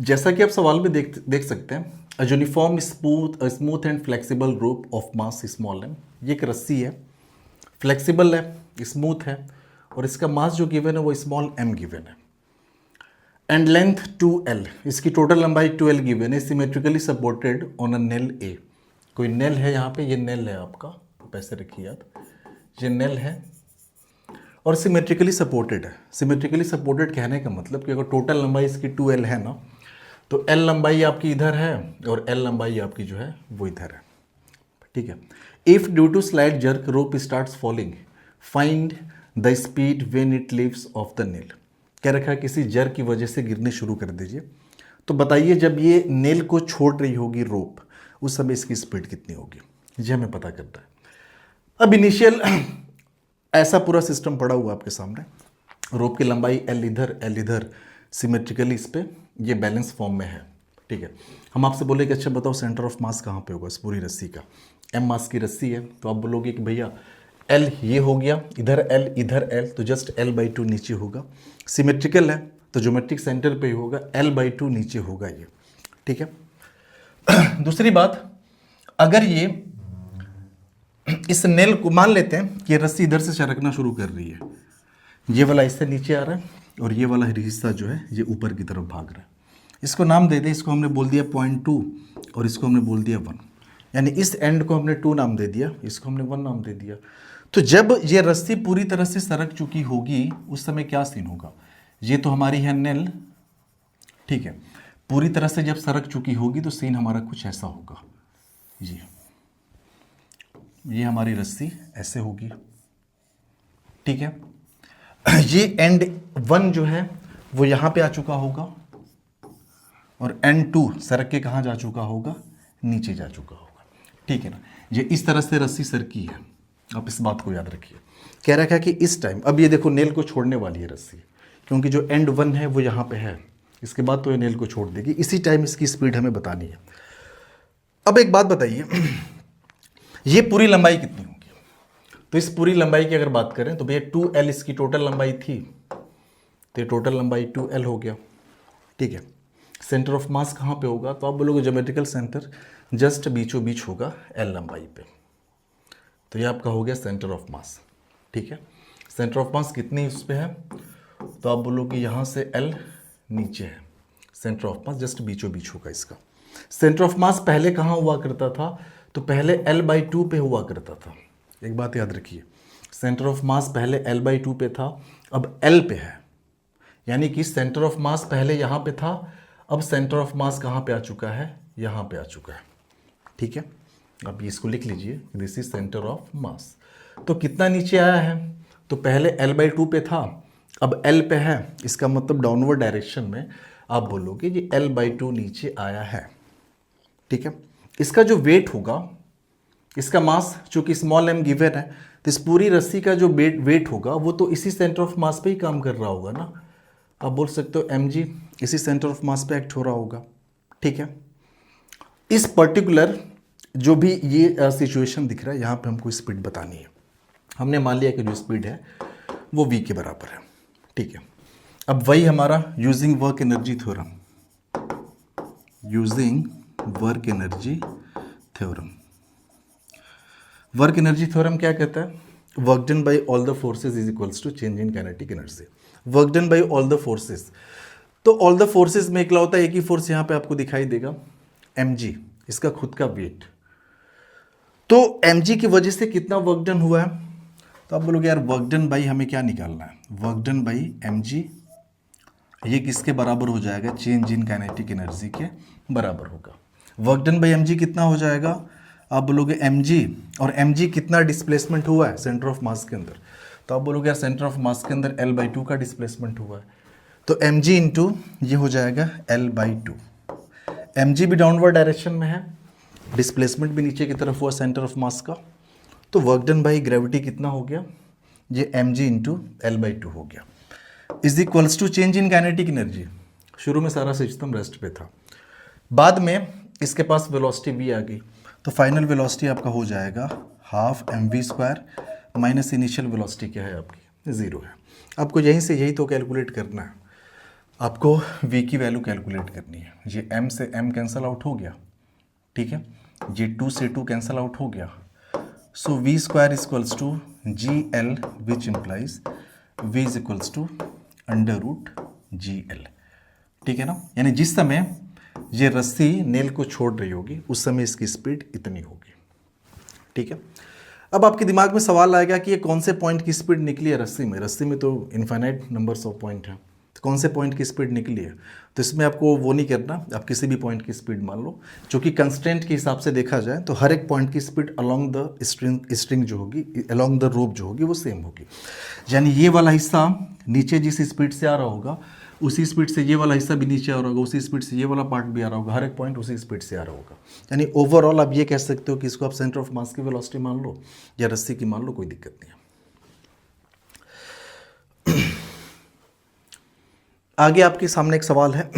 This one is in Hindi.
जैसा कि आप सवाल में देख सकते हैं, a uniform smooth and flexible group of mass small m. ये एक रस्सी है, फ्लेक्सिबल है, स्मूथ है, और इसका मास जो गिवन है वो स्मॉल एम गिवन है। एंड लेंथ 2L, इसकी टोटल लंबाई 2L गिवन है, symmetrically supported on a nail A. कोई नेल है यहाँ पे, ये नेल है आपका, पैसे रखिए याद, ये नेल है और सिमेट्रिकली सपोर्टेड है। सिमेट्रिकली सपोर्टेड कहने का मतलब कि अगर टोटल लंबाई इसकी 2L है ना, तो L लंबाई आपकी इधर है और L लंबाई आपकी जो है वो इधर है, ठीक है। If due to slide jerk rope starts falling, find the speed when it leaves off the nail. कह रखा है किसी जर्क की वजह से गिरने शुरू कर दीजिए, तो बताइए जब ये नेल को छोड़ रही होगी रोप, उस समय इसकी स्पीड कितनी होगी, ये हमें पता करना है। अब इनिशियल ऐसा पूरा सिस्टम पड़ा हुआ आपके सामने, रोप की लंबाई L इधर सिमेट्रिकली इस पे ये बैलेंस फॉर्म में है, ठीक है। हम आपसे बोले कि अच्छा बताओ सेंटर ऑफ मास कहाँ पे होगा इस पूरी रस्सी का। M मास की रस्सी है, तो आप बोलोगे कि भैया L ये हो गया, इधर L, तो जस्ट L/2 नीचे होगा। सिमेट्रिकल है तो ज्योमेट्रिक सेंटर पे ही होगा, L/2 नीचे होगा ये, ठीक है। दूसरी बात, अगर ये इस नेल को मान लेते हैं कि रस्सी इधर से सरकना शुरू कर रही है, ये वाला इससे नीचे आ रहा है और ये वाला हिस्सा जो है ये ऊपर की तरफ भाग रहा है। इसको नाम दे दे, इसको हमने बोल दिया 0.2 और इसको हमने बोल दिया 1, यानी इस एंड को हमने 2 नाम दे दिया, इसको हमने 1 नाम दे दिया। तो जब ये रस्सी पूरी तरह से सरक चुकी होगी उस समय क्या सीन होगा, ये तो हमारी है नेल, ठीक है। पूरी तरह से जब सरक चुकी होगी तो सीन हमारा कुछ ऐसा होगा, ये हमारी रस्सी ऐसे होगी, ठीक है। ये एंड 1 जो है वो यहाँ पे आ चुका होगा और एंड 2 सरक के कहाँ जा चुका होगा, नीचे जा चुका होगा, ठीक है ना। ये इस तरह से रस्सी सरकी है, आप इस बात को याद रखिए। कह रखा है कि इस टाइम, अब ये देखो नेल को छोड़ने वाली है रस्सी, क्योंकि जो एंड 1 है वो यहाँ पे है, इसके बाद तो ये नेल को छोड़ देगी, इसी टाइम इसकी स्पीड हमें बतानी है। अब एक बात बताइए, ये पूरी लंबाई कितनी होगी, तो इस पूरी लंबाई की अगर बात करें तो भैया 2L इसकी टोटल लंबाई थी, तो ये टोटल लंबाई 2L हो गया, ठीक है। सेंटर ऑफ मास कहाँ पे होगा, तो आप बोलोगे ज्योमेट्रिकल सेंटर जस्ट बीचों बीच होगा L लंबाई पे, तो ये आपका हो गया सेंटर ऑफ मास, ठीक है। सेंटर ऑफ मास कितनी उस पे है, तो आप बोलोगे यहाँ से L नीचे है, सेंटर ऑफ मास जस्ट बीचों बीच होगा इसका। सेंटर ऑफ मास पहले कहाँ हुआ करता था, तो पहले L/2 पे हुआ करता था। एक बात याद रखिए, सेंटर ऑफ मास पहले L/2 पे था, अब L पे है, यानी कि सेंटर ऑफ मास पहले यहाँ पे था, अब सेंटर ऑफ मास कहाँ पे आ चुका है, यहाँ पे आ चुका है, ठीक है। अब इसको लिख लीजिए, this is centre of mass. तो कितना नीचे आया है, तो पहले L/2 पे था, अब L पे है, इसका मतलब डाउनवर्ड डायरेक्शन में आप बोलोगे ये L/2 नीचे आया है, ठीक है। इसका जो वेट होगा, इसका मास चूंकि स्मॉल m गिवन है, तो इस पूरी रस्सी का जो वेट होगा वो तो इसी सेंटर ऑफ मास पे ही काम कर रहा होगा ना। आप बोल सकते हो mg इसी सेंटर ऑफ मास पे एक्ट हो रहा होगा, ठीक है। इस पर्टिकुलर जो भी ये सिचुएशन दिख रहा है, यहाँ पे हमको स्पीड बतानी है। हमने मान लिया कि जो स्पीड है वो v के बराबर है, ठीक है। अब वही हमारा using work energy theorem, work energy theorem क्या कहता है, work done by all the forces is equals to change in kinetic energy. Work done by all the forces, तो ऑल द फोर्सेस में इकलौता एक ही फोर्स यहाँ पे आपको दिखाई देगा, mg, इसका खुद का वेट। तो mg की वजह से कितना वर्क डन हुआ है, तो आप बोलोगे यार वर्क डन बाई हमें क्या निकालना है, वर्क डन बाई mg, ये किसके बराबर हो जाएगा, चेंज इन काइनेटिक एनर्जी के बराबर होगा। वर्क डन बाई mg कितना हो जाएगा, आप बोलोगे mg, और mg कितना डिस्प्लेसमेंट हुआ है सेंटर ऑफ मास के अंदर, तो आप बोलोगे यार सेंटर ऑफ मास के अंदर L/2 का डिस्प्लेसमेंट हुआ है, तो mg इंटू ये हो जाएगा L/2। mg भी डाउनवर्ड डायरेक्शन में है, डिस्प्लेसमेंट भी नीचे की तरफ हुआ सेंटर ऑफ मास का, तो वर्क डन बाई ग्रेविटी कितना हो गया, ये mg इंटू L/2 हो गया, is equals to change in kinetic energy. शुरू में सारा सिस्टम रेस्ट पे था, बाद में इसके पास वेलोसिटी v आ गई, तो फाइनल वेलोसिटी आपका हो जाएगा half mv² minus initial velocity क्या है आपकी 0 है। आपको यहीं से यही तो कैलकुलेट करना है। आपको v की वैल्यू कैलकुलेट करनी है। ये m से m कैंसल आउट हो गया, ठीक है, ये 2 से 2 कैंसल आउट हो गया। So v square equals to g l which implies v is equals to under root g l, ठीक है ना। यानी जिस समय ये रस्सी नेल को छोड़ रही होगी उस समय इसकी स्पीड इतनी होगी, ठीक है। अब आपके दिमाग में सवाल आएगा कि ये कौन से पॉइंट की स्पीड निकली है रस्सी में। रस्सी में तो इनफाइनाइट नंबर्स ऑफ पॉइंट है, तो कौन से पॉइंट की स्पीड निकली है। तो इसमें आपको वो नहीं करना, आप किसी भी पॉइंट की स्पीड मान लो, जो कि कंस्टेंट के हिसाब से देखा जाए तो हर एक पॉइंट की स्पीड अलोंग द स्ट्रिंग जो होगी, अलोंग द रोप जो होगी वो सेम होगी। यानी ये वाला हिस्सा नीचे जिस स्पीड से आ रहा होगा उसी स्पीड से ये वाला हिस्सा भी नीचे आ रहा होगा, उसी स्पीड से ये वाला पार्ट भी आ रहा होगा, हर एक पॉइंट उसी स्पीड से आ रहा होगा। यानी ओवरऑल आप ये कह सकते हो कि इसको आप सेंटर ऑफ मास की वेलोसिटी मान लो या रस्सी की मान लो, कोई दिक्कत नहीं है। आगे आपके सामने एक सवाल है